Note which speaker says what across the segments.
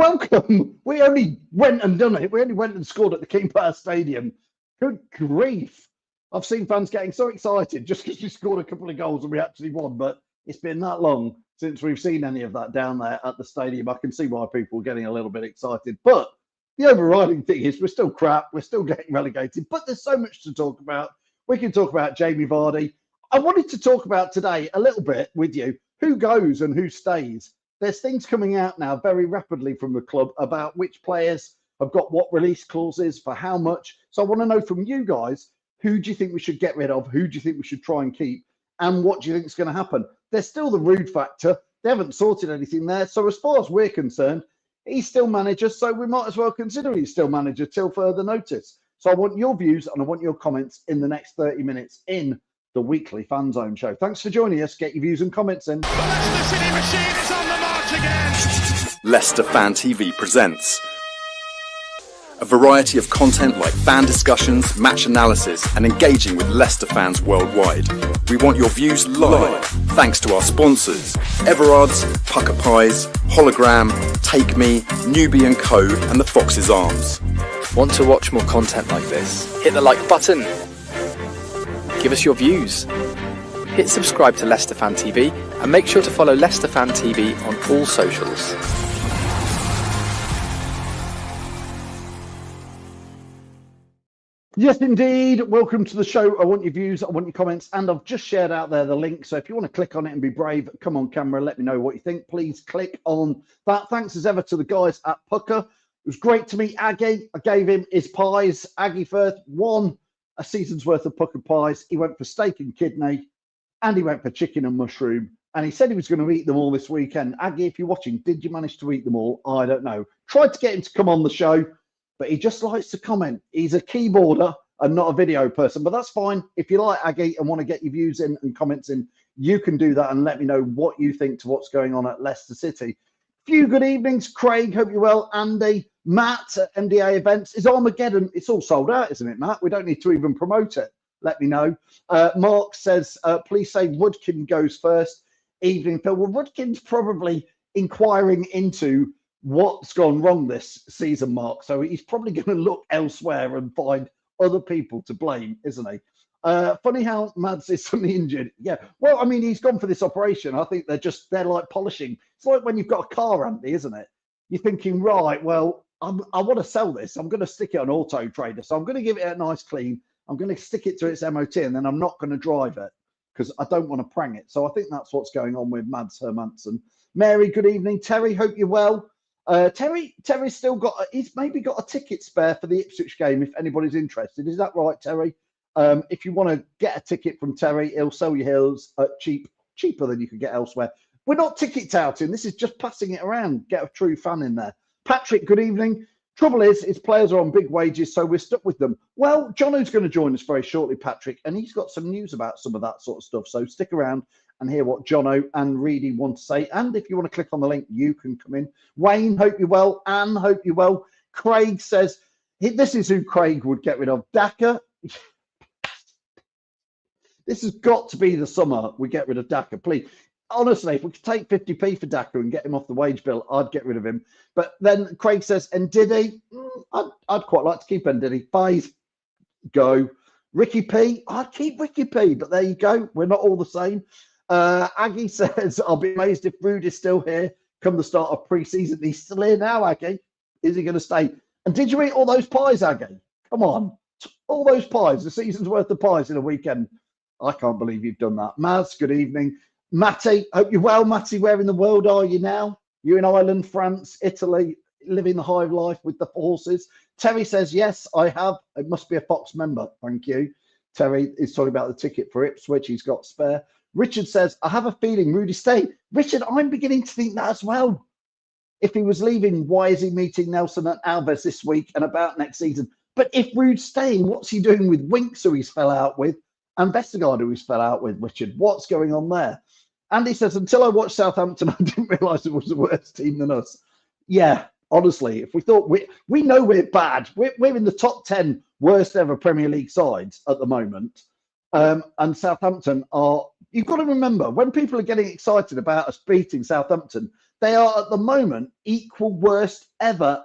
Speaker 1: welcome. We only went and done it. We only went and scored at the King Power Stadium. Good grief. I've seen fans getting so excited just because we scored a couple of goals and we actually won, but it's been that long since we've seen any of that down there at the stadium. I can see why people are getting a little bit excited. But the overriding thing is we're still crap. We're still getting relegated, but there's so much to talk about. We can talk about Jamie Vardy. I wanted to talk about today a little bit with you who goes and who stays. There's things coming out now very rapidly from the club about which players have got what release clauses for how much. So I want to know from you guys, who do you think we should get rid of? Who do you think we should try and keep? And what do you think is going to happen? There's still the Rude factor. They haven't sorted anything there. So as far as we're concerned, he's still manager. So we might as well consider he's still manager till further notice. So I want your views and I want your comments in the next 30 minutes in the weekly Fan Zone show. Thanks for joining us. Get your views and comments in.
Speaker 2: The Leicester City machine is on the march again.
Speaker 3: Leicester Fan TV presents a variety of content like fan discussions, match analysis, and engaging with Leicester fans worldwide. We want your views live, thanks to our sponsors, Everard's, Pucker Pies, Hologram, Take Me, Newbie & Co, and the Fox's Arms.
Speaker 4: Want to watch more content like this? Hit the like button. Give us your views. Hit subscribe to Leicester Fan TV and make sure to follow Leicester Fan TV on all socials.
Speaker 1: Yes, indeed. Welcome to the show. I want your views, I want your comments, and I've just shared out there the link. So if you want to click on it and be brave, come on camera, let me know what you think. Please click on that. Thanks as ever to the guys at Pucker. It was great to meet Aggie. I gave him his pies. Aggie Firth won a season's worth of Pucker pies. He went for steak and kidney, and he went for chicken and mushroom. And he said he was going to eat them all this weekend. Aggie, if you're watching, did you manage to eat them all? I don't know. Tried to get him to come on the show, but he just likes to comment. He's a keyboarder and not a video person, but that's fine. If you like Aggie and want to get your views in and comments in, you can do that and let me know what you think to what's going on at Leicester City. Few good evenings. Craig, hope you're well. Andy, Matt at MDA Events. Is Armageddon? It's all sold out, isn't it, Matt? We don't need to even promote it. Let me know. Mark says, please say Woodkin goes first. Evening, Phil. Well, Woodkin's probably inquiring into what's gone wrong this season, Mark. So he's probably going to look elsewhere and find other people to blame, isn't he? Funny how Mads is suddenly injured. Yeah. Well, I mean, he's gone for this operation. I think they're like polishing. It's like when you've got a car, Andy, isn't it? You're thinking, right, well, I want to sell this. I'm going to stick it on Auto Trader. So I'm going to give it a nice clean. I'm going to stick it to its MOT and then I'm not going to drive it because I don't want to prang it. So I think that's what's going on with Mads Hermansen. Mary, good evening. Terry, hope you're well. Terry's still he's maybe got a ticket spare for the Ipswich game if anybody's interested. Is that right, Terry? If you want to get a ticket from Terry, he'll sell you hills cheaper than you could get elsewhere. We're not ticket touting. This is just passing it around. Get a true fan in there. Patrick, good evening. Trouble is, his players are on big wages, so we're stuck with them. Well, Jonno's going to join us very shortly, Patrick, and he's got some news about some of that sort of stuff. So stick around and hear what Jonno and Reedy want to say. And if you want to click on the link, you can come in. Wayne, hope you're well. Anne, hope you're well. Craig says, this is who Craig would get rid of. Daka. This has got to be the summer we get rid of Daka, please. Honestly, if we could take 50p for Daka and get him off the wage bill, I'd get rid of him. But then Craig says, Ndidi, I'd quite like to keep Ndidi. Five, go. Ricky P, I'd keep Ricky P, but there you go. We're not all the same. Aggie says, I'll be amazed if Rude is still here come the start of pre-season. He's still here now, Aggie. Is he going to stay? And did you eat all those pies, Aggie? Come on. All those pies, the season's worth of pies in a weekend. I can't believe you've done that. Maz, good evening. Matty, hope you're well. Matty, where in the world are you now? You in Ireland, France, Italy, living the high life with the horses? Terry says, yes, I have. It must be a Fox member. Thank you. Terry is talking about the ticket for Ipswich. He's got spare. Richard says, I have a feeling Rudy stayed. Richard, I'm beginning to think that as well. If he was leaving, why is he meeting Nelson and Alves this week and about next season? But if Rude's staying, what's he doing with Winks, who he's fell out with, and Vestergaard, who he's fell out with, Richard? What's going on there? Andy says, until I watched Southampton, I didn't realise it was a worse team than us. Yeah, honestly, if we thought we know we're bad, we're in the top 10 worst ever Premier League sides at the moment. And Southampton are you've got to remember, when people are getting excited about us beating Southampton, they are at the moment equal worst ever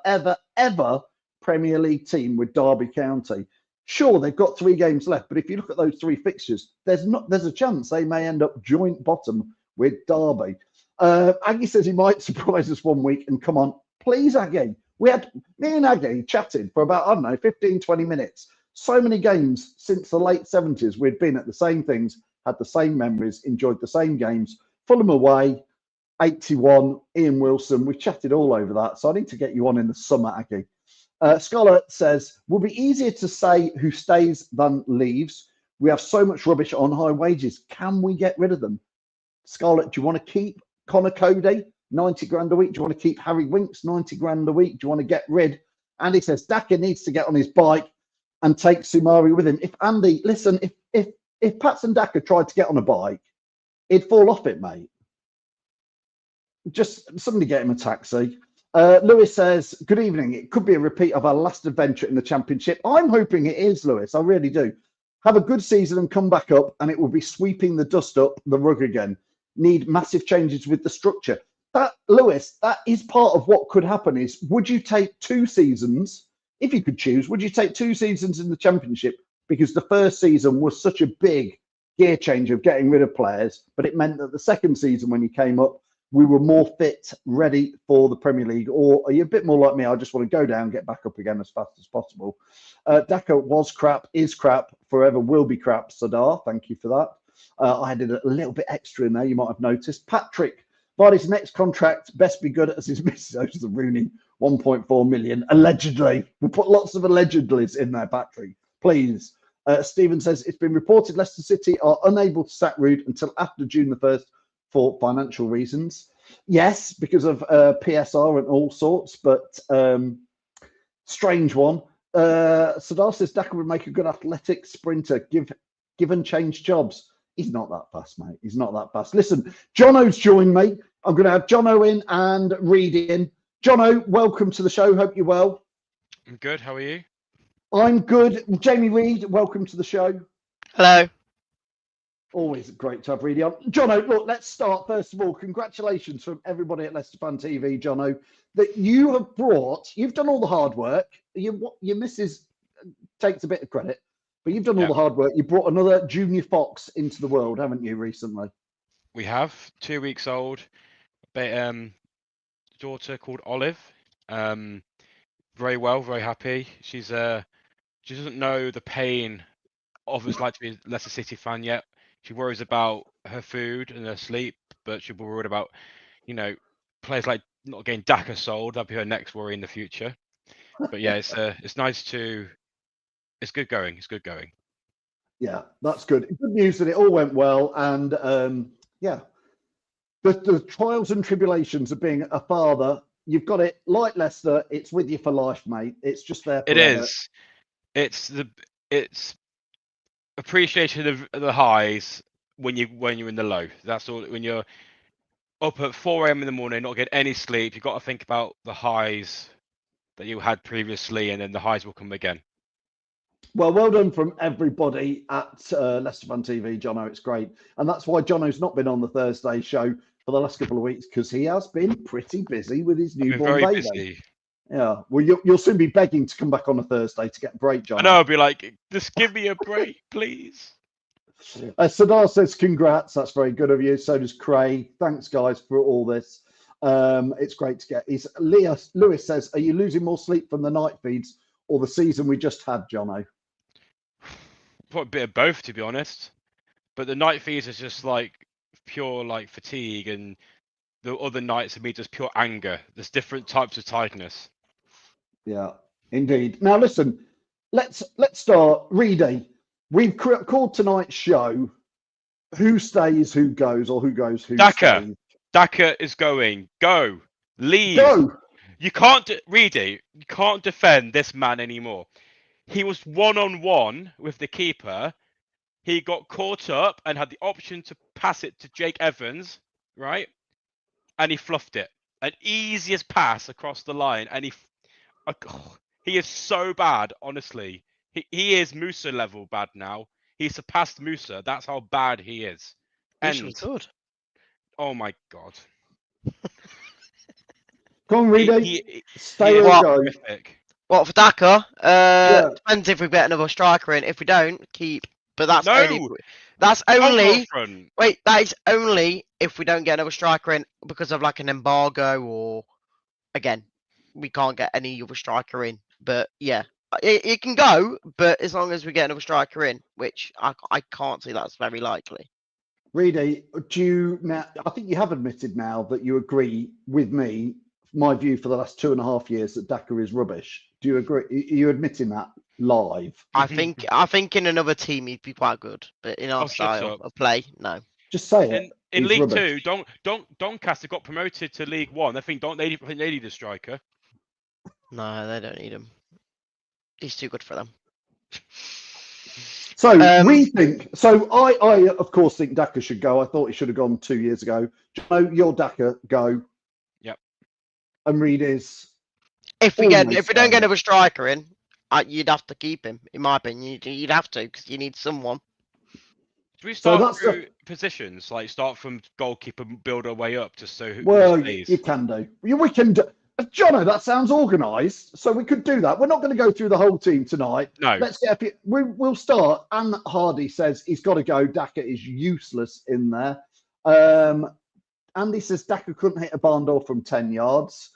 Speaker 1: Premier League team with Derby County. Sure, they've got 3 games left, but if you look at those 3 fixtures, there's a chance they may end up joint bottom with Derby. Aggie says he might surprise us one week, and come on, please, Aggie. Me and Aggie chatted for about, I don't know, 15, 20 minutes. So many games since the late 70s, we'd been at the same things, had the same memories, enjoyed the same games. Fulham away, 81, Ian Wilson. We chatted all over that. So I need to get you on in the summer, Aggie. Scarlett says, will be easier to say who stays than leaves. We have so much rubbish on high wages. Can we get rid of them? Scarlett, do you want to keep Connor Cody, 90 grand a week? Do you want to keep Harry Winks, 90 grand a week? Do you want to get rid? Andy says, Daka needs to get on his bike and take Sumari with him. If Andy, listen, if Pats and Daka tried to get on a bike, he'd fall off it, mate. Just somebody get him a taxi. Lewis says, good evening. It could be a repeat of our last adventure in the Championship. I'm hoping it is, Lewis. I really do. Have a good season and come back up, and it will be sweeping the dust up the rug again. Need massive changes with the structure. That, Lewis, that is part of what could happen is, would you take 2 seasons, if you could choose, would you take 2 seasons in the Championship? Because the first season was such a big gear change of getting rid of players, but it meant that the second season, when you came up, we were more fit, ready for the Premier League. Or are you a bit more like me? I just want to go down, get back up again as fast as possible. Daka was crap, is crap, forever will be crap. Sadar, thank you for that. I added a little bit extra in there, you might have noticed. Patrick, Vardy's next contract best be good as his missus owes the Rooney 1.4 million, allegedly. We'll put lots of allegedlys in there, Patrick, please. Stephen says, it's been reported Leicester City are unable to sack Rude until after June the 1st for financial reasons. Yes, because of PSR and all sorts, but strange one. Sadar says Daka would make a good athletic sprinter, given change jobs. He's not that fast, mate. He's not that fast. Listen, Jonno's joined me. I'm going to have Jonno in and Reed in. Jonno, welcome to the show. Hope you're well.
Speaker 5: I'm good. How are you?
Speaker 1: I'm good. Jamie Reed, welcome to the show.
Speaker 6: Hello.
Speaker 1: Always great to have Reedy on. Jonno, look, let's start. First of all, congratulations from everybody at Leicester Fan TV, Jonno, that you have brought, you've done all the hard work. Your missus takes a bit of credit, but you've done all the hard work. You brought another junior fox into the world, haven't you, recently?
Speaker 5: We have 2 weeks old, daughter called Olive. Very well, very happy. She doesn't know the pain of it's like to be a Leicester City fan yet. She worries about her food and her sleep, but she'll be worried about, players like not getting Daka sold. That'll be her next worry in the future. But yeah, it's nice to. It's good going. It's good going.
Speaker 1: Yeah, that's good. Good news that it all went well, and yeah, the trials and tribulations of being a father. You've got it like Leicester. It's with you for life, mate. It's just there.
Speaker 5: It is. It's appreciation of the highs when you're in the low. That's all. When you're up at 4 a.m. in the morning, not getting any sleep, you've got to think about the highs that you had previously, and then the highs will come again.
Speaker 1: Well done from everybody at Leicester Fan TV, Jonno. It's great. And that's why Jonno's not been on the Thursday show for the last couple of weeks, because he has been pretty busy with his newborn baby.
Speaker 5: Busy.
Speaker 1: Yeah. Well, you'll soon be begging to come back on a Thursday to get a break, Jonno.
Speaker 5: I know. I'll be like, just give me a break, please.
Speaker 1: Sadar says, congrats. That's very good of you. So does Craig. Thanks, guys, for all this. It's great to get. Lewis says, are you losing more sleep from the night feeds or the season we just had, Jonno?
Speaker 5: A bit of both, to be honest. But the night feeds is just like pure like fatigue, and the other nights are me just pure anger. There's different types of tiredness.
Speaker 1: Yeah, indeed. Now listen, let's start. Reedy, we've called tonight's show "Who Stays, Who Goes," or "Who Goes, Who Stays."
Speaker 5: Daka is going. Go. Leave.
Speaker 1: Go.
Speaker 5: You can't, Reedy. You can't defend this man anymore. He was 1-on-1 with the keeper. He got caught up and had the option to pass it to Jake Evans, right? And he fluffed it. An easiest pass across the line, and he is so bad. Honestly, he is Musa level bad now. He surpassed Musa. That's how bad he is.
Speaker 6: Wish was
Speaker 5: end.
Speaker 6: good.
Speaker 5: Oh my god.
Speaker 1: Come on, Reedy.
Speaker 5: He
Speaker 1: Stay
Speaker 5: is
Speaker 1: or
Speaker 6: What?
Speaker 1: go.
Speaker 5: terrific.
Speaker 6: What for Daka?
Speaker 1: Yeah.
Speaker 6: Depends if we get another striker in. If we don't, keep. But that's only.
Speaker 5: No!
Speaker 6: That's
Speaker 5: Don't go
Speaker 6: only.
Speaker 5: up front.
Speaker 6: Wait, that is only if we don't get another striker in because of like an embargo or again, we can't get any other striker in. But yeah, it can go, but as long as we get another striker in, which I can't see that's very likely.
Speaker 1: Reedy, I think you have admitted now that you agree with me, my view for the last 2.5 years that Daka is rubbish. Do you agree? Are you admitting that live?
Speaker 6: I think in another team he'd be quite good, but in our
Speaker 5: Oh, shut
Speaker 6: style
Speaker 5: up.
Speaker 6: of play, no.
Speaker 1: Just say it.
Speaker 5: In
Speaker 1: He's
Speaker 5: League
Speaker 1: rubbish.
Speaker 5: Two, Doncaster got promoted to League One. I think they need a striker.
Speaker 6: No, they don't need him. He's too good for them.
Speaker 1: So we think. So I of course think Daka should go. I thought he should have gone 2 years ago. Jonno, your Daka go.
Speaker 5: Yep.
Speaker 1: And
Speaker 6: If
Speaker 1: Reedy's.
Speaker 6: we don't
Speaker 1: Always
Speaker 6: get
Speaker 1: staying.
Speaker 6: another striker in, you'd have to keep him. In my opinion, you'd have to because you need someone.
Speaker 5: Should we
Speaker 1: So
Speaker 5: start
Speaker 1: that's
Speaker 5: through positions? Like start from goalkeeper, build our way up, just so who
Speaker 1: Well,
Speaker 5: stays?
Speaker 1: you can do. We can do. Jonno, that sounds organised. So we could do that. We're not going to go through the whole team tonight.
Speaker 5: No.
Speaker 1: Let's get a few. We'll start. Anne Hardy says he's got to go. Daka is useless in there. Andy says Daka couldn't hit a barn door from 10 yards.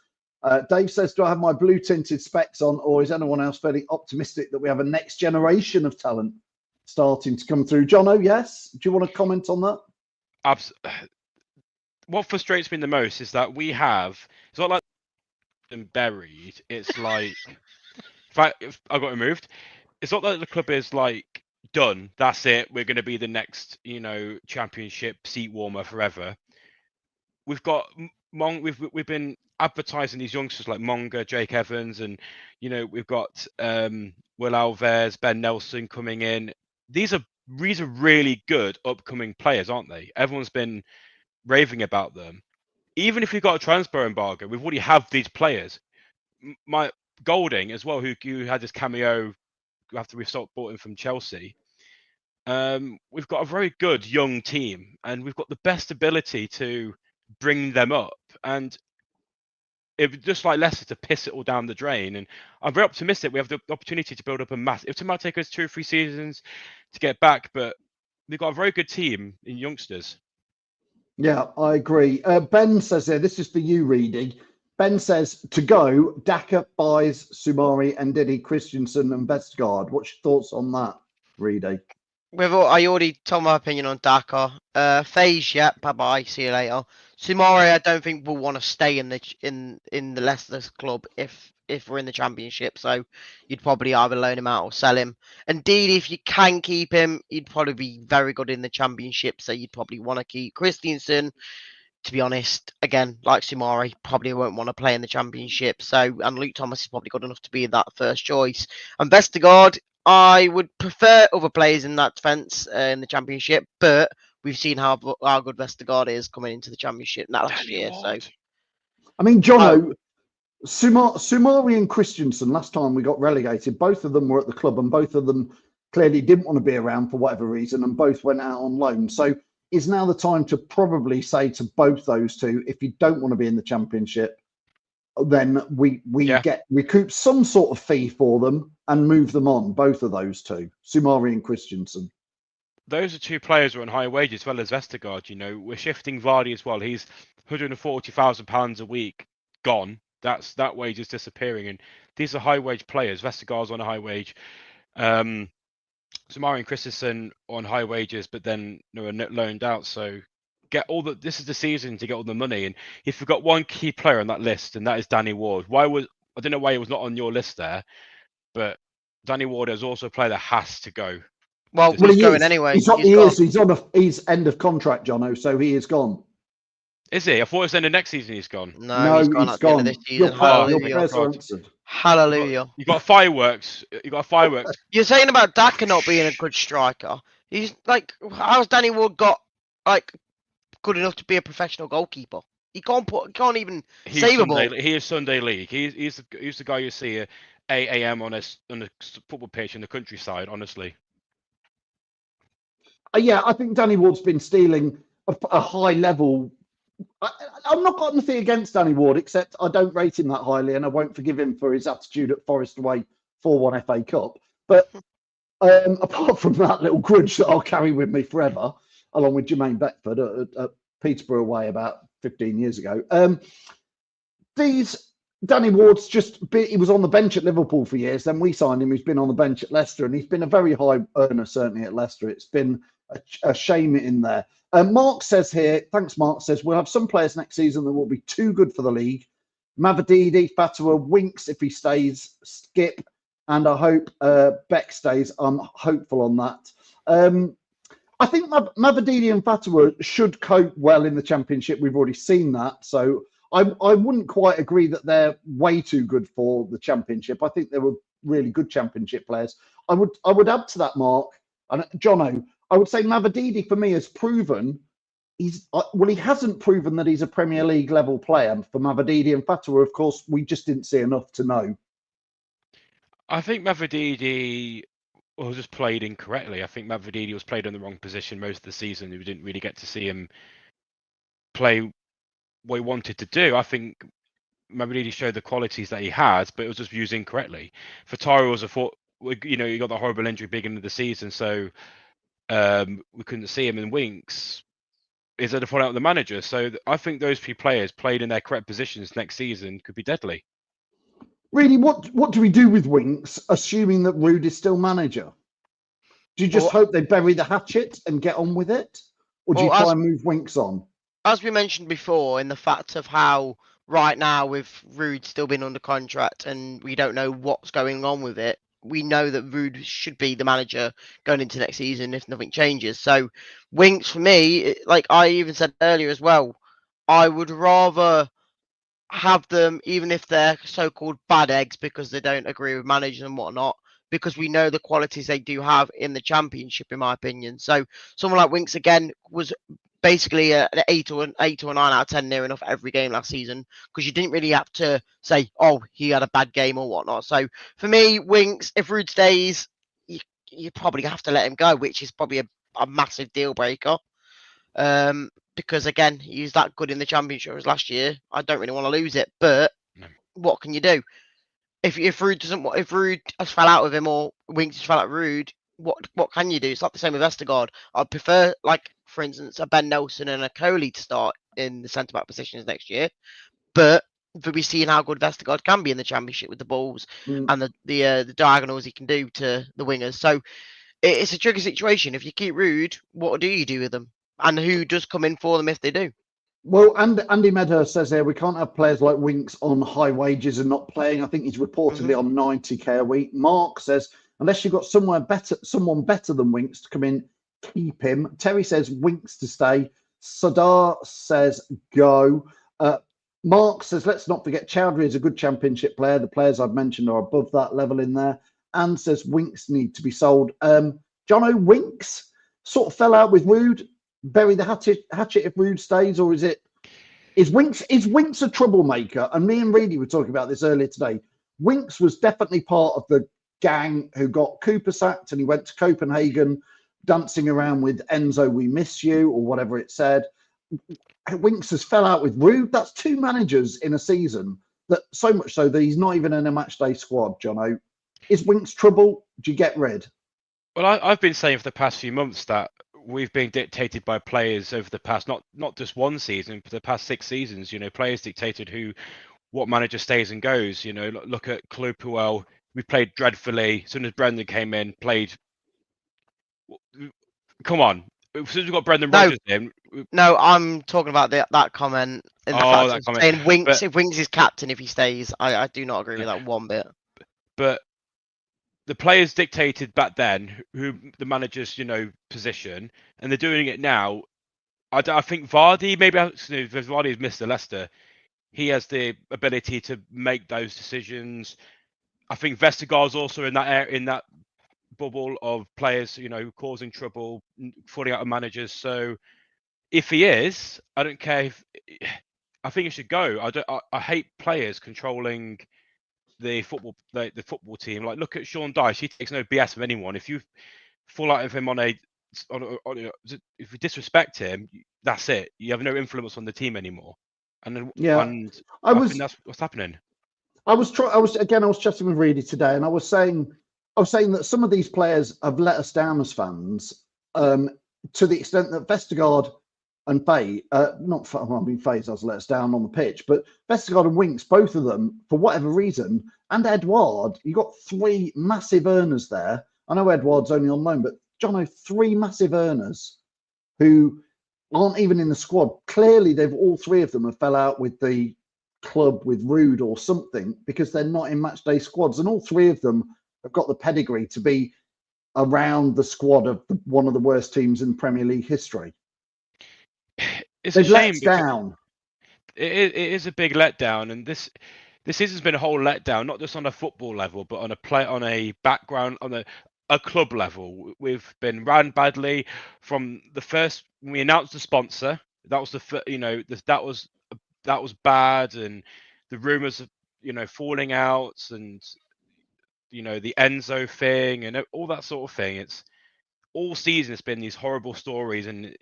Speaker 1: Dave says, do I have my blue tinted specs on, or is anyone else fairly optimistic that we have a next generation of talent starting to come through? Jonno, yes. Do you want to comment on that?
Speaker 5: What frustrates me the most is that we have. It's not like and buried. It's like if I got removed, it's not that the club is like done. That's it. We're going to be the next, championship seat warmer forever. We've got we've been advertising these youngsters like Monga, Jake Evans, and we've got Will Alves, Ben Nelson coming in. These are really good upcoming players, aren't they? Everyone's been raving about them. Even if we've got a transfer embargo, we've already have these players. My Golding as well, who had this cameo after we've bought him from Chelsea. We've got a very good young team, and we've got the best ability to bring them up. And it just like Leicester to piss it all down the drain. And I'm very optimistic we have the opportunity to build up a mass. It might take us 2 or 3 seasons to get back, but we've got a very good team in youngsters.
Speaker 1: Yeah, I agree. Ben says here, this is for you, Reedy. Ben says to go, Daka buys Sumari and Diddy, Christensen and Vestergaard. What's your thoughts on that, Reedy?
Speaker 6: I already told my opinion on Daka. FaZe, yeah, bye bye. See you later. Sumari, I don't think will want to stay in the Leicester club if we're in the Championship. So you'd probably either loan him out or sell him. Indeed, if you can keep him, he'd probably be very good in the Championship. So you'd probably want to keep Christensen. To be honest, again, like Sumari, probably won't want to play in the Championship. And Luke Thomas is probably good enough to be that first choice. And Vestergaard, I would prefer other players in that defence in the Championship, but we've seen how good Vestergaard is coming into the Championship last year. So,
Speaker 1: I mean, Jonno, Sumari and Christensen, last time we got relegated, both of them were at the club and both of them clearly didn't want to be around for whatever reason and both went out on loan. So is now the time to probably say to both those two, if you don't want to be in the Championship, then we recoup some sort of fee for them and move them on, both of those two, Sumari and Christensen.
Speaker 5: Those are 2 players who are on high wages as well as Vestergaard. We're shifting Vardy as well. He's £140,000 a week gone. That wage is disappearing, and these are high wage players. Vestergaard's on a high wage. Sumari and Christensen on high wages, but then are loaned out. So this is the season to get all the money. And if we've got one key player on that list, and that is Danny Ward. I don't know why he was not on your list there, but Danny Ward is also a player that has to go.
Speaker 6: Well, he's going anyway.
Speaker 1: He's end of contract, Jonno, so he is gone.
Speaker 5: Is he? I thought it was the end of next season he's gone.
Speaker 6: No, he's gone at the end of this season. Hallelujah.
Speaker 5: You got fireworks.
Speaker 6: You're saying about Daka not being a good striker. He's like, how's Danny Ward got like good enough to be a professional goalkeeper? He can't even save a ball.
Speaker 5: He is Sunday League. He's the guy you see at 8 a.m. on a football pitch in the countryside. Honestly.
Speaker 1: Yeah, I think Danny Ward's been stealing a high level. I'm not got anything against Danny Ward, except I don't rate him that highly, and I won't forgive him for his attitude at Forest away 4-1 FA Cup. But apart from that little grudge that I'll carry with me forever, along with Jermaine Beckford at Peterborough away about 15 years ago, Danny Ward's he was on the bench at Liverpool for years. Then we signed him. He's been on the bench at Leicester, and he's been a very high earner, certainly at Leicester. It's been a shame in there. Mark says here, thanks, Mark, says we'll have some players next season that will be too good for the league. Mavadidi, Fatwa, Winks if he stays, Skip, and I hope Beck stays. I'm hopeful on that. I think Mavadidi and Fatwa should cope well in the Championship. We've already seen that. So I wouldn't quite agree that they're way too good for the Championship. I think they were really good Championship players. I would add to that, Mark, and Jonno, I would say Mavadidi for me has proven he hasn't proven that he's a Premier League level player. For Mavadidi and Fatwa, of course, we just didn't see enough to know.
Speaker 5: I think Mavadidi was just played incorrectly. I think Mavadidi was played in the wrong position most of the season. We didn't really get to see him play what he wanted to do. I think Mavadidi showed the qualities that he had, but it was just used incorrectly. For Tyrell, he got the horrible injury beginning of the season, so we couldn't see him. In Winks is at the fallout of the manager. So I think those few players played in their correct positions next season could be deadly.
Speaker 1: Really, what do we do with Winks, assuming that Rude is still manager? Do you just hope they bury the hatchet and get on with it? Or do you try and move Winks on?
Speaker 6: As we mentioned before, in the fact of how right now with Rude still being under contract and we don't know what's going on with it, we know that Rude should be the manager going into next season if nothing changes. So Winks, for me, like I even said earlier as well, I would rather have them, even if they're so-called bad eggs because they don't agree with managers and whatnot, because we know the qualities they do have in the Championship, in my opinion. So someone like Winks, again, was basically an 8 or a 9 out of 10 near enough every game last season, because you didn't really have to say, oh, he had a bad game or whatnot. So for me, Winks, if Rude stays, you probably have to let him go, which is probably a massive deal breaker. Because again, he was that good in the Championship as last year. I don't really want to lose it, but what can you do? If Rude has fell out with him or Winks has fell out with Rude, what can you do? It's like the same with Vestergaard. I'd prefer, like for instance, a Ben Nelson and a Coley to start in the centre back positions next year, but we'll be seeing how good Vestergaard can be in the Championship with the balls and the diagonals he can do to the wingers. So it's a tricky situation. If you keep Rude, what do you do with them? And who does come in for them if they do?
Speaker 1: Well, Andy Medhurst says here we can't have players like Winks on high wages and not playing. I think he's reportedly on 90k a week. Mark says unless you've got someone better than Winks to come in, keep him. Terry says Winks to stay. Sadar says go. Mark says let's not forget Chowdhury is a good Championship player. The players I've mentioned are above that level in there. And says Winks need to be sold. Jonno, Winks sort of fell out with Rude. Bury the hatchet if Rude stays, or is Winks a troublemaker? And me and Reedy were talking about this earlier today. Winks was definitely part of the gang who got Cooper sacked, and he went to Copenhagen dancing around with Enzo, we miss you, or whatever it said. Winks has fell out with Rude. That's 2 managers in a season, that so much so that he's not even in a match day squad. Jonno, is Winks trouble? Do you get rid?
Speaker 5: Well, I've been saying for the past few months that we've been dictated by players over the past, not just one season, but the past 6 seasons. Players dictated what manager stays and goes. Look at Clupuel. We played dreadfully. As soon as Brendan came in, played. Come on. As soon as we got Brendan Rodgers in.
Speaker 6: No, I'm talking about that comment. In the fact
Speaker 5: that
Speaker 6: of
Speaker 5: comment.
Speaker 6: Saying Winks, if Winks is captain, if he stays, I do not agree with that one bit.
Speaker 5: But the players dictated back then who the manager's, position, and they're doing it now. I think Vardy, maybe Vardy has missed the Leicester. He has the ability to make those decisions. I think Vestergaard's also in that bubble of players, causing trouble, falling out of managers. So if he is, I don't care. I think he should go. I hate players controlling the football team. Like, look at Sean Dyche. He takes no BS from anyone. If you fall out of him on a if we disrespect him, that's it. You have no influence on the team anymore. And
Speaker 1: Yeah,
Speaker 5: and
Speaker 1: I
Speaker 5: I
Speaker 1: was
Speaker 5: think that's what's happening.
Speaker 1: I was chatting with Reedy today, and I was saying that some of these players have let us down as fans, to the extent that Vestergaard and Faye, Faye has let us down on the pitch, but Vestergaard and Winks, both of them, for whatever reason, and Edouard, you got three massive earners there. I know Edouard's only on loan, but Jonno, three massive earners who aren't even in the squad. Clearly, all three of them have fell out with the club, with Rude or something, because they're not in match day squads, and all three of them have got the pedigree to be around the squad of one of the worst teams in Premier League history.
Speaker 5: It's
Speaker 1: They've
Speaker 5: a shame
Speaker 1: let us down.
Speaker 5: It is a big letdown, and this season's been a whole letdown, not just on a football level, but on a background, on a club level. We've been ran badly from the first when we announced the sponsor. That was that was bad, and the rumours of falling outs, and the Enzo thing and all that sort of thing. It's all season it's been these horrible stories, and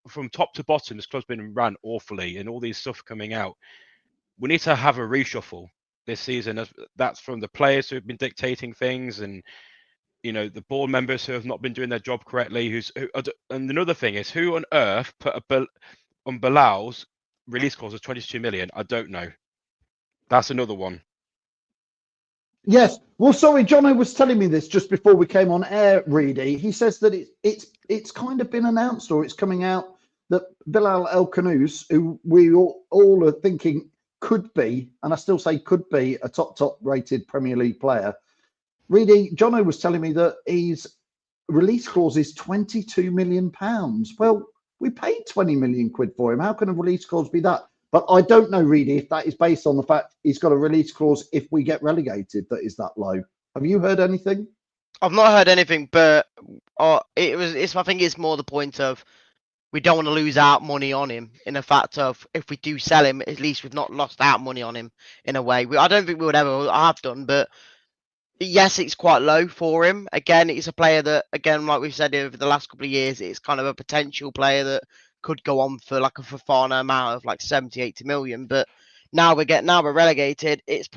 Speaker 5: from top to bottom this club's been run awfully, and all these stuff coming out. We need to have a reshuffle this season. That's from the players who have been dictating things, and the board members who have not been doing their job correctly. And another thing is, who on earth put on Bilal's release clause of 22 million? I don't know. That's another one.
Speaker 1: Yes. Well, sorry, Jonno was telling me this just before we came on air, Reedy. He says that it's kind of been announced, or it's coming out, that Bilal El Khanous, who we all are thinking could be, and I still say could be, a top rated Premier League player. Reedy, Jonno was telling me that his release clause is £22 million. Well, we paid 20 million quid for him. How can a release clause be that? But I don't know, Reedy, if that is based on the fact he's got a release clause if we get relegated that is that low. Have you heard anything?
Speaker 6: I've not heard anything, but I think it's more the point of we don't want to lose out money on him, in the fact of if we do sell him, at least we've not lost out money on him in a way. I don't think we would ever have done, but yes, it's quite low for him. Again, it's a player that, again, like we've said over the last couple of years, it's kind of a potential player that could go on for like a Fofana amount of like 70, 80 million. But now we're relegated. It's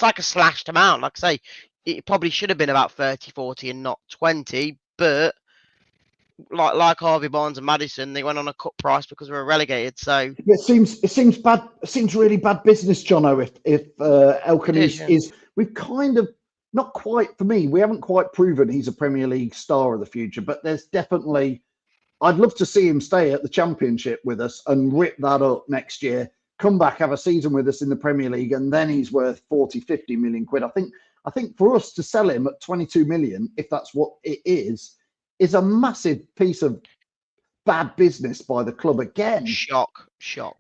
Speaker 6: like a slashed amount. Like I say, it probably should have been about 30, 40 and not 20. But like Harvey Barnes and Maddison, they went on a cut price because we were relegated. So
Speaker 1: it seems bad. It seems really bad business, Jonno. If El Khanous is, we've kind of not quite, for me, we haven't quite proven he's a Premier League star of the future. But there's definitely, I'd love to see him stay at the Championship with us and rip that up next year. Come back, have a season with us in the Premier League, and then he's worth 40, 50 million quid. I think for us to sell him at 22 million, if that's what it is a massive piece of bad business by the club again.
Speaker 6: Shock.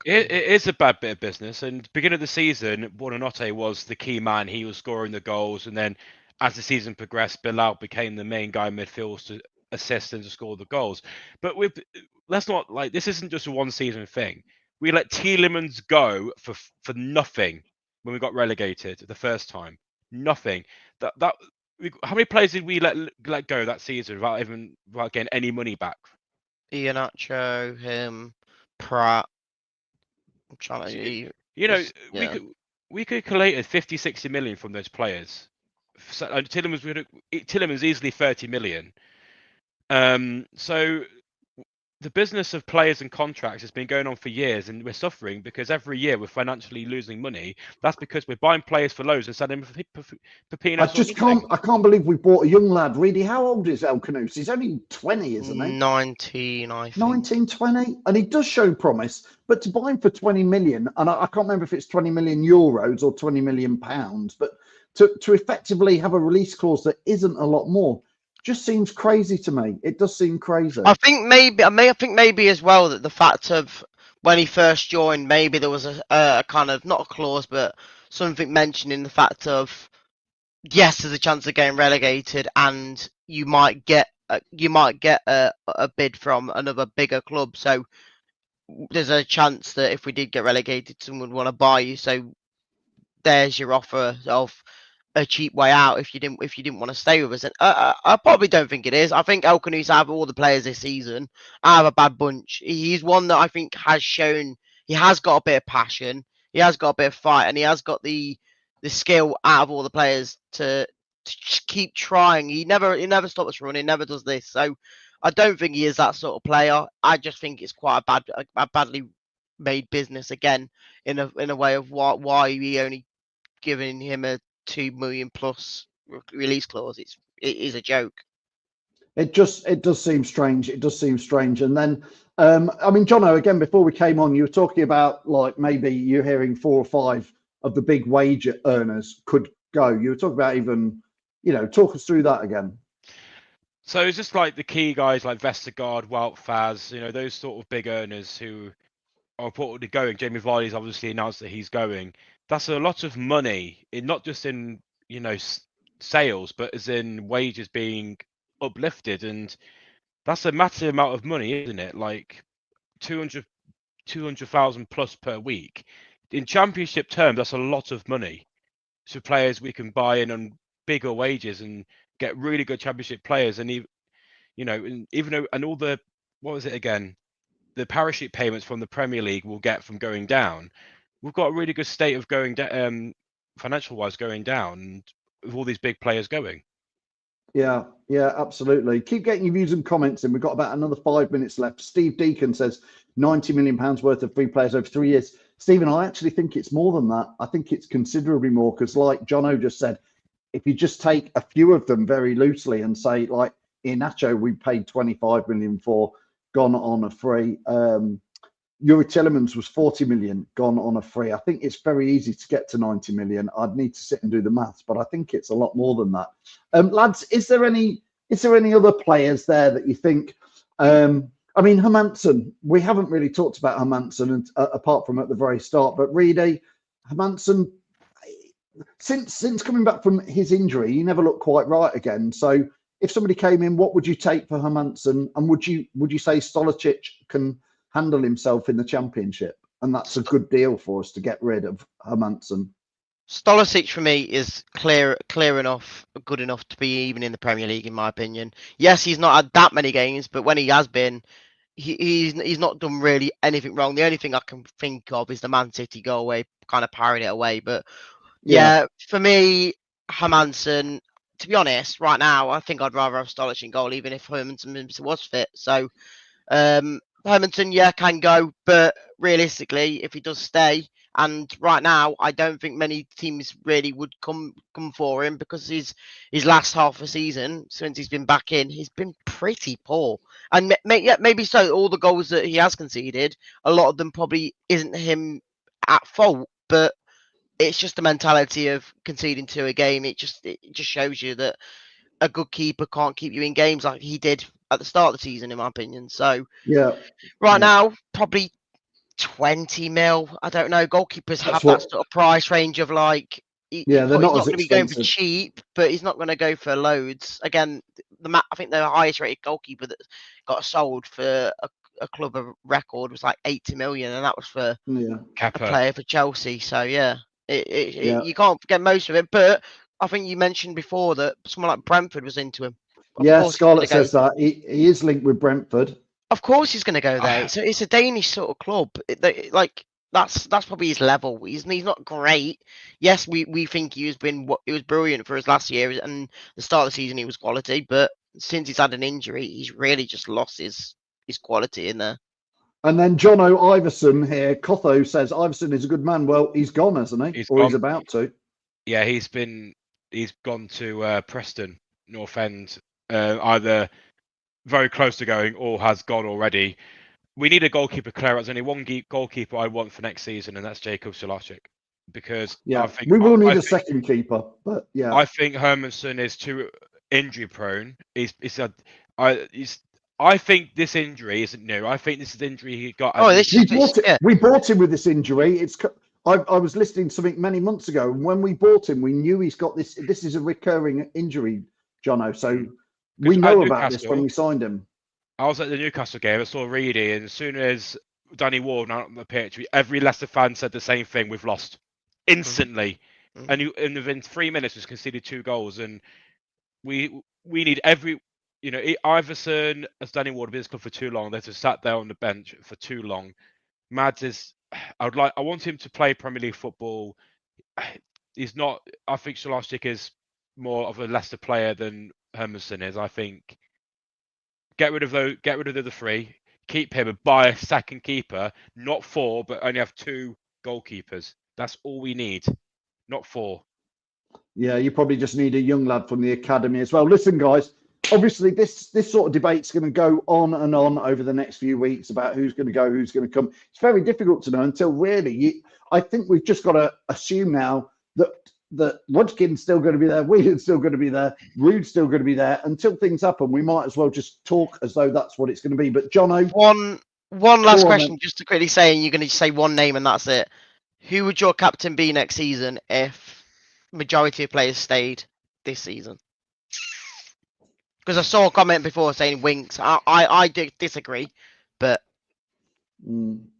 Speaker 5: It is a bad bit of business. And beginning of the season, Buonanotte was the key man. He was scoring the goals, and then as the season progressed, Bilal became the main guy in midfield to assist and to score the goals. But let's not, like, this isn't just a one season thing. We let Tielemans go for nothing when we got relegated the first time. Nothing. How many players did we let go that season without getting any money back?
Speaker 6: Iheanacho, him, Pratt. I'm trying to.
Speaker 5: We could have collated 50, 60 million from those players. So, Tielemans easily 30 million. So the business of players and contracts has been going on for years, and we're suffering because every year we're financially losing money. That's because we're buying players for loads and selling them for peanuts.
Speaker 1: I can't believe we bought a young lad. Reedy, how old is El Khanous? He's only 20, isn't he?
Speaker 6: 19, I think.
Speaker 1: 19, 20, and he does show promise. But to buy him for 20 million, and I can't remember if it's 20 million euros or 20 million pounds, but to effectively have a release clause that isn't a lot more, just seems crazy to me. It does seem crazy.
Speaker 6: I think maybe as well that the fact of when he first joined, maybe there was a kind of, not a clause, but something mentioning the fact of, yes, there's a chance of getting relegated, and you might get a bid from another bigger club. So there's a chance that if we did get relegated, someone would want to buy you. So there's your offer of a cheap way out if you didn't want to stay with us. And I probably don't think it is. I think El Khanou's out of all the players this season, out of a bad bunch, he's one that I think has shown he has got a bit of passion, he has got a bit of fight, and he has got the skill out of all the players to keep trying. He never stops running, never does this. So I don't think he is that sort of player. I just think it's quite a badly made business again in a way of why we only giving him a 2 million plus release clause. It is a joke.
Speaker 1: It does seem strange. It does seem strange. And then, I mean, Jonno, again, before we came on, you were talking about like maybe you're hearing 4 or 5 of the big wage earners could go. You were talking about even, talk us through that again.
Speaker 5: So it's just like the key guys like Vestergaard, Wout, Faz, those sort of big earners who are reportedly going. Jamie Vardy's obviously announced that he's going. That's a lot of money, not just in sales, but as in wages being uplifted, and that's a massive amount of money, isn't it? Like 200,000 plus per week. In championship terms, that's a lot of money. So players we can buy in on bigger wages and get really good championship players, and and all the what was it again? The parachute payments from the Premier League will get from going down. We've got a really good state of going down, financial wise, going down, and with all these big players going.
Speaker 1: Yeah, absolutely. Keep getting your views and comments in. We've got about another 5 minutes left. Steve Deacon says £90 million worth of free players over 3 years. Stephen, I actually think it's more than that. I think it's considerably more because, like Jonno just said, if you just take a few of them very loosely and say, like Iheanacho, we paid 25 million for, gone on a free. Yuri Tillemans was 40 million, gone on a free. I think it's very easy to get to 90 million. I'd need to sit and do the maths, but I think it's a lot more than that. Lads, is there any other players there that you think? I mean, Hermansen, we haven't really talked about Hermansen apart from at the very start, but Reedy, Hermansen, since coming back from his injury, he never looked quite right again. So if somebody came in, what would you take for Hermansen? And would you say Stolicic can handle himself in the Championship? And that's a good deal for us to get rid of Hermansen.
Speaker 6: Stolicic for me is clear enough, good enough to be even in the Premier League, in my opinion. Yes, he's not had that many games, but when he has been, he's not done really anything wrong. The only thing I can think of is the Man City goal where he kind of parried it away. But yeah, for me, Hermansen, to be honest, right now, I think I'd rather have Stolicic in goal, even if Hermansen was fit. So Hermansen, can go, but realistically, if he does stay, and right now, I don't think many teams really would come for him because his last half of season, since he's been back in, he's been pretty poor. And maybe so, all the goals that he has conceded, a lot of them probably isn't him at fault, but it's just the mentality of conceding 2 a game. It just shows you that a good keeper can't keep you in games like he did at the start of the season, in my opinion. So now, probably 20 mil. I don't know. Goalkeepers have that sort of price range of like.
Speaker 1: They're not
Speaker 6: going to be going for cheap, but he's not going to go for loads. Again, I think the highest rated goalkeeper that got sold for a club of record was like 80 million, and that was for a player for Chelsea. So you can't get most of it. But I think you mentioned before that someone like Brentford was into him.
Speaker 1: Scarlett says that he is linked with Brentford.
Speaker 6: Of course, he's going to go there. It's a Danish sort of club. That's probably his level. He's not great. Yes, we think he was brilliant for his last year, and the start of the season he was quality. But since he's had an injury, he's really just lost his quality in there.
Speaker 1: And then Jonno Iverson here, Cotho says Iverson is a good man. Well, he's gone, hasn't he? He's about to.
Speaker 5: Yeah, he's gone to Preston North End, either very close to going or has gone already. We need a goalkeeper clear. There's only one goalkeeper I want for next season, and that's Jakub Stolicic. Because I think
Speaker 1: we will need a second keeper. But
Speaker 5: I think Hermansen is too injury prone. I think this injury isn't new. I think this is the injury he got.
Speaker 1: We bought him with this injury. I was listening to something many months ago, and when we bought him, we knew he's got this. This is a recurring injury, Jonno. So we know about this when we signed him.
Speaker 5: I was at the Newcastle game. I saw Reedy, and as soon as Danny Ward went out on the pitch, every Leicester fan said the same thing: "We've lost." Instantly, and within 3 minutes was conceded 2 goals, and we need every. Iverson has done in Waterbury's club for too long. They've just sat there on the bench for too long. Mads is. I want him to play Premier League football. He's not. I think Scholastic is more of a Leicester player than Hermanson is. I think. Get rid of the other 3. Keep him and buy a second keeper, not 4, but only have 2 goalkeepers. That's all we need, not 4.
Speaker 1: Yeah, you probably just need a young lad from the academy as well. Listen, guys, obviously this sort of debate's going to go on and on over the next few weeks about who's going to go, who's going to come. It's very difficult to know until really. I think we've just got to assume now that Rudkin's still going to be there, Whelan's still going to be there, Rude's still going to be there. Until things happen, we might as well just talk as though that's what it's going to be. But Jonno,
Speaker 6: one last question, just to quickly say, and you're going to say one name and that's it. Who would your captain be next season if majority of players stayed this season? Because I saw a comment before saying Winks. I disagree, but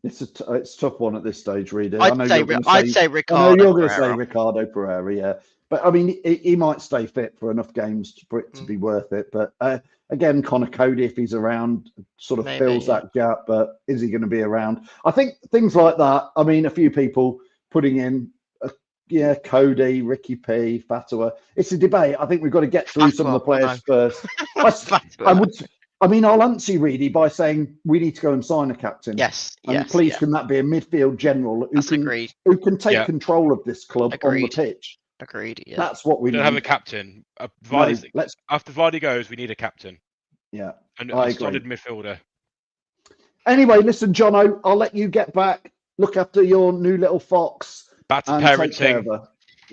Speaker 1: it's a tough one at this stage, Reader.
Speaker 6: I'd say Ricardo.
Speaker 1: I know you're going to say Ricardo Pereira, yeah. But I mean, he might stay fit for enough games for it to be worth it. But again, Connor Cody, if he's around, sort of fills that gap. But is he going to be around? I think things like that. I mean, a few people putting in, Cody, Ricky P, Fatwa. It's a debate. I think we've got to get through some of the players first. I'll answer you, Reedy, by saying we need to go and sign a captain.
Speaker 6: Yes.
Speaker 1: Please, can that be a midfield general who can take control of this club on the pitch?
Speaker 6: Agreed. Yeah.
Speaker 1: That's what we
Speaker 5: don't
Speaker 1: need.
Speaker 5: have a captain. After Vardy goes, we need a captain.
Speaker 1: Yeah,
Speaker 5: and a solid midfielder.
Speaker 1: Anyway, listen, Jonno, I'll let you get back. Look after your new little fox.
Speaker 5: Back to parenting.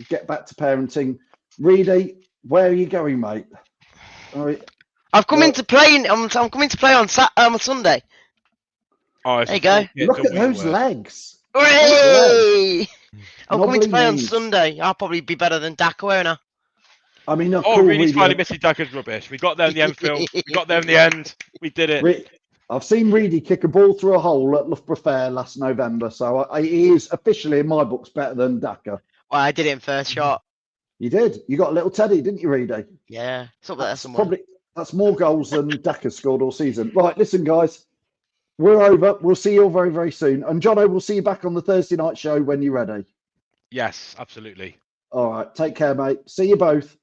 Speaker 1: Get back to parenting. Reedy, where are you going, mate? All right.
Speaker 6: I've come into playing. I'm coming to play on Sunday.
Speaker 5: Oh,
Speaker 1: there you go. Look at those legs.
Speaker 6: Hooray! I'm coming to play on Sunday. I'll probably be better than Daka, won't I?
Speaker 1: I mean,
Speaker 5: Reedy's finally missing Daka's rubbish. We got there in the end, Phil. We got there in the end. We did it.
Speaker 1: I've seen Reedy kick a ball through a hole at Loughborough Fair last November, so he is officially, in my books, better than Daka.
Speaker 6: Well, I did it in first shot.
Speaker 1: You did. You got a little Teddy, didn't you, Reedy?
Speaker 6: Yeah, it's up there somewhere.
Speaker 1: That's more goals than Daka scored all season. Right, listen, guys. We're over. We'll see you all very, very soon. And Jonno, we'll see you back on the Thursday night show when you're ready.
Speaker 5: Yes, absolutely.
Speaker 1: All right. Take care, mate. See you both.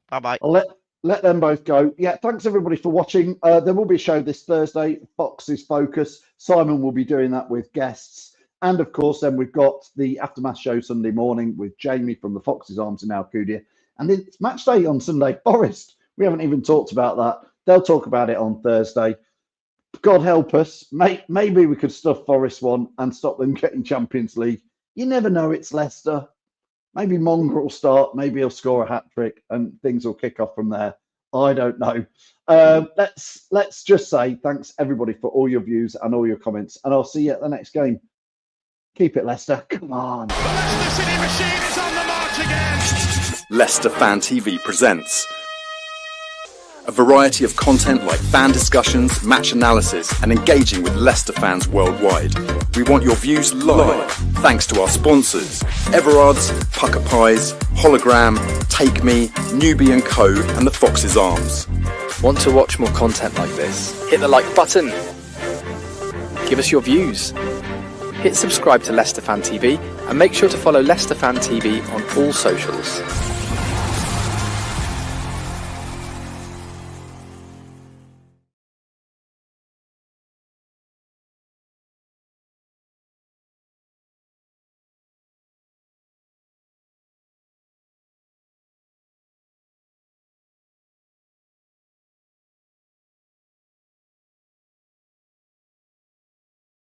Speaker 6: Bye-bye.
Speaker 1: I'll let them both go. Yeah, thanks, everybody, for watching. There will be a show this Thursday, Fox's Focus. Simon will be doing that with guests. And, of course, then we've got the Aftermath show Sunday morning with Jamie from the Fox's Arms in Alcudia. And it's match day on Sunday. Forest. We haven't even talked about that. They'll talk about it on Thursday. God help us. Maybe we could stuff Forest one and stop them getting Champions League. You never know. It's Leicester. Maybe Mongrel will start. Maybe he'll score a hat-trick and things will kick off from there. I don't know. Let's just say thanks, everybody, for all your views and all your comments. And I'll see you at the next game. Keep it, Leicester. Come on.
Speaker 2: The Leicester City machine is on the march again.
Speaker 3: Leicester Fan TV presents a variety of content like fan discussions, match analysis, and engaging with Leicester fans worldwide. We want your views live, thanks to our sponsors, Everard's, Pucker Pies, Hologram, Take Me, Newbie & Co, and the Fox's Arms.
Speaker 4: Want to watch more content like this? Hit the like button. Give us your views. Hit subscribe to Leicester Fan TV, and make sure to follow Leicester Fan TV on all socials.